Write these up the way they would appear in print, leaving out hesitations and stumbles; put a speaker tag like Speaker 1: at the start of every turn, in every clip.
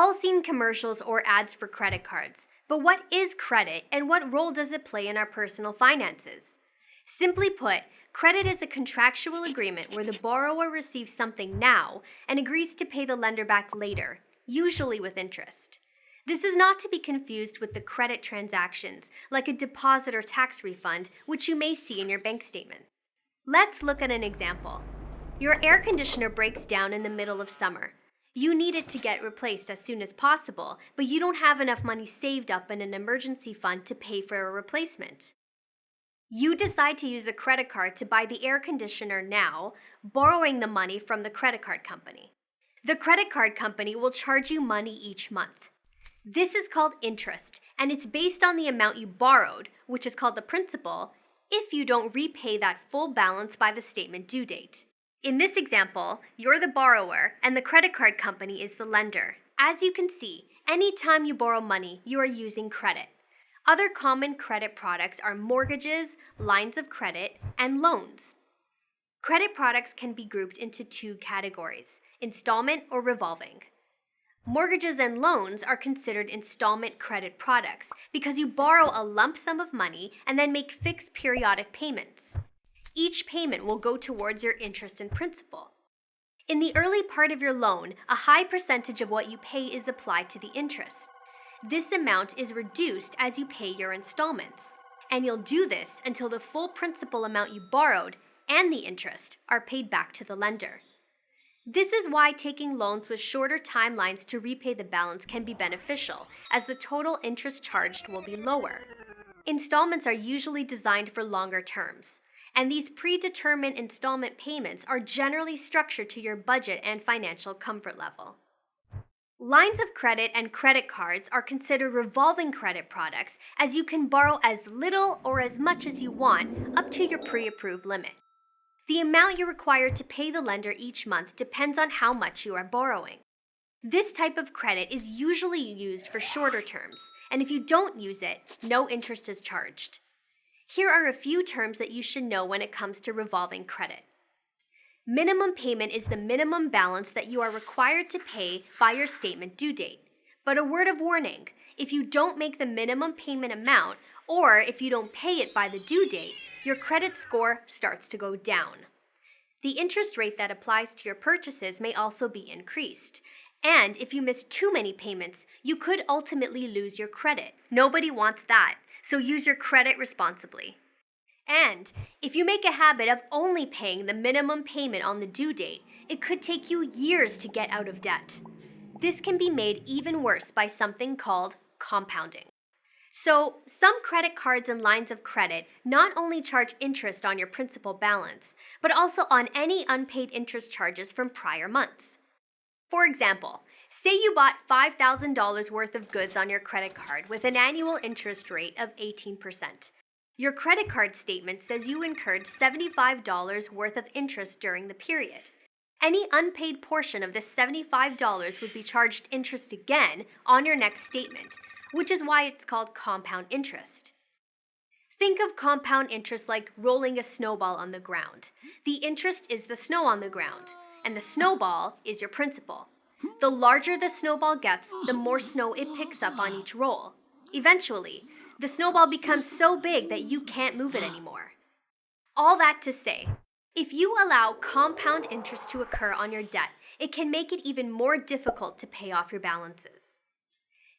Speaker 1: all seen commercials or ads for credit cards, but what is credit and what role does it play in our personal finances? Simply put, credit is a contractual agreement where the borrower receives something now and agrees to pay the lender back later, usually with interest. This is not to be confused with the credit transactions, like a deposit or tax refund, which you may see in your bank statements. Let's look at an example. Your air conditioner breaks down in the middle of summer. You need it to get replaced as soon as possible, but you don't have enough money saved up in an emergency fund to pay for a replacement. You decide to use a credit card to buy the air conditioner now, borrowing the money from the credit card company. The credit card company will charge you money each month. This is called interest, and it's based on the amount you borrowed, which is called the principal, if you don't repay that full balance by the statement due date. In this example, you're the borrower and the credit card company is the lender. As you can see, anytime you borrow money, you are using credit. Other common credit products are mortgages, lines of credit, and loans. Credit products can be grouped into two categories, installment or revolving. Mortgages and loans are considered installment credit products because you borrow a lump sum of money and then make fixed periodic payments. Each payment will go towards your interest and principal. In the early part of your loan, a high percentage of what you pay is applied to the interest. This amount is reduced as you pay your installments, and you'll do this until the full principal amount you borrowed and the interest are paid back to the lender. This is why taking loans with shorter timelines to repay the balance can be beneficial, as the total interest charged will be lower. Installments are usually designed for longer terms, and these predetermined installment payments are generally structured to your budget and financial comfort level. Lines of credit and credit cards are considered revolving credit products, as you can borrow as little or as much as you want up to your pre-approved limit. The amount you're required to pay the lender each month depends on how much you are borrowing. This type of credit is usually used for shorter terms, and if you don't use it, no interest is charged. Here are a few terms that you should know when it comes to revolving credit. Minimum payment is the minimum balance that you are required to pay by your statement due date. But a word of warning, if you don't make the minimum payment amount, or if you don't pay it by the due date, your credit score starts to go down. The interest rate that applies to your purchases may also be increased. And if you miss too many payments, you could ultimately lose your credit. Nobody wants that, so use your credit responsibly. And if you make a habit of only paying the minimum payment on the due date, it could take you years to get out of debt. This can be made even worse by something called compounding. So, some credit cards and lines of credit not only charge interest on your principal balance, but also on any unpaid interest charges from prior months. For example, say you bought $5,000 worth of goods on your credit card with an annual interest rate of 18%. Your credit card statement says you incurred $75 worth of interest during the period. Any unpaid portion of this $75 would be charged interest again on your next statement, which is why it's called compound interest. Think of compound interest like rolling a snowball on the ground. The interest is the snow on the ground, and the snowball is your principal. The larger the snowball gets, the more snow it picks up on each roll. Eventually, the snowball becomes so big that you can't move it anymore. All that to say, if you allow compound interest to occur on your debt, it can make it even more difficult to pay off your balances.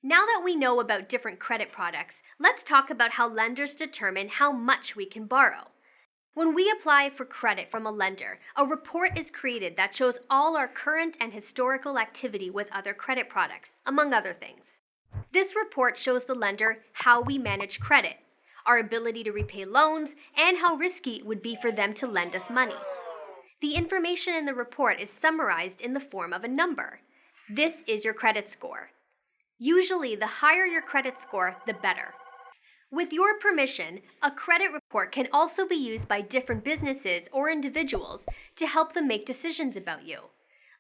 Speaker 1: Now that we know about different credit products, let's talk about how lenders determine how much we can borrow. When we apply for credit from a lender, a report is created that shows all our current and historical activity with other credit products, among other things. This report shows the lender how we manage credit, our ability to repay loans, and how risky it would be for them to lend us money. The information in the report is summarized in the form of a number. This is your credit score. Usually, the higher your credit score, the better. With your permission, a credit report can also be used by different businesses or individuals to help them make decisions about you,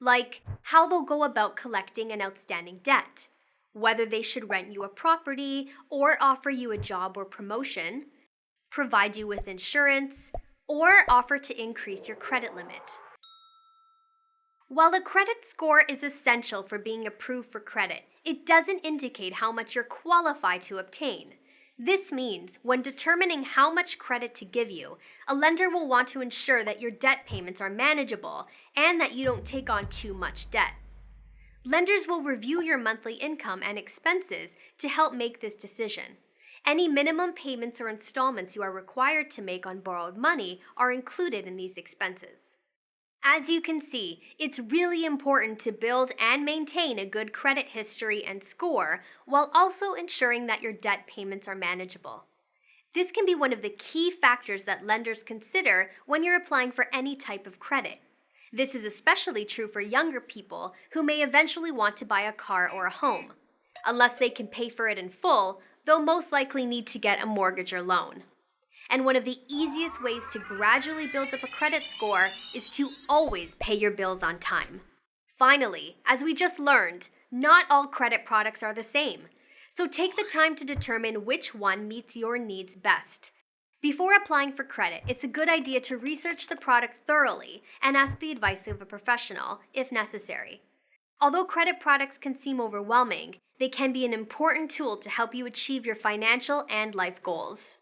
Speaker 1: like how they'll go about collecting an outstanding debt, whether they should rent you a property or offer you a job or promotion, provide you with insurance, or offer to increase your credit limit. While a credit score is essential for being approved for credit, it doesn't indicate how much you're qualified to obtain. This means when determining how much credit to give you, a lender will want to ensure that your debt payments are manageable and that you don't take on too much debt. Lenders will review your monthly income and expenses to help make this decision. Any minimum payments or installments you are required to make on borrowed money are included in these expenses. As you can see, it's really important to build and maintain a good credit history and score while also ensuring that your debt payments are manageable. This can be one of the key factors that lenders consider when you're applying for any type of credit. This is especially true for younger people who may eventually want to buy a car or a home. Unless they can pay for it in full, they'll most likely need to get a mortgage or loan. And one of the easiest ways to gradually build up a credit score is to always pay your bills on time. Finally, as we just learned, not all credit products are the same. So take the time to determine which one meets your needs best. Before applying for credit, it's a good idea to research the product thoroughly and ask the advice of a professional if necessary. Although credit products can seem overwhelming, they can be an important tool to help you achieve your financial and life goals.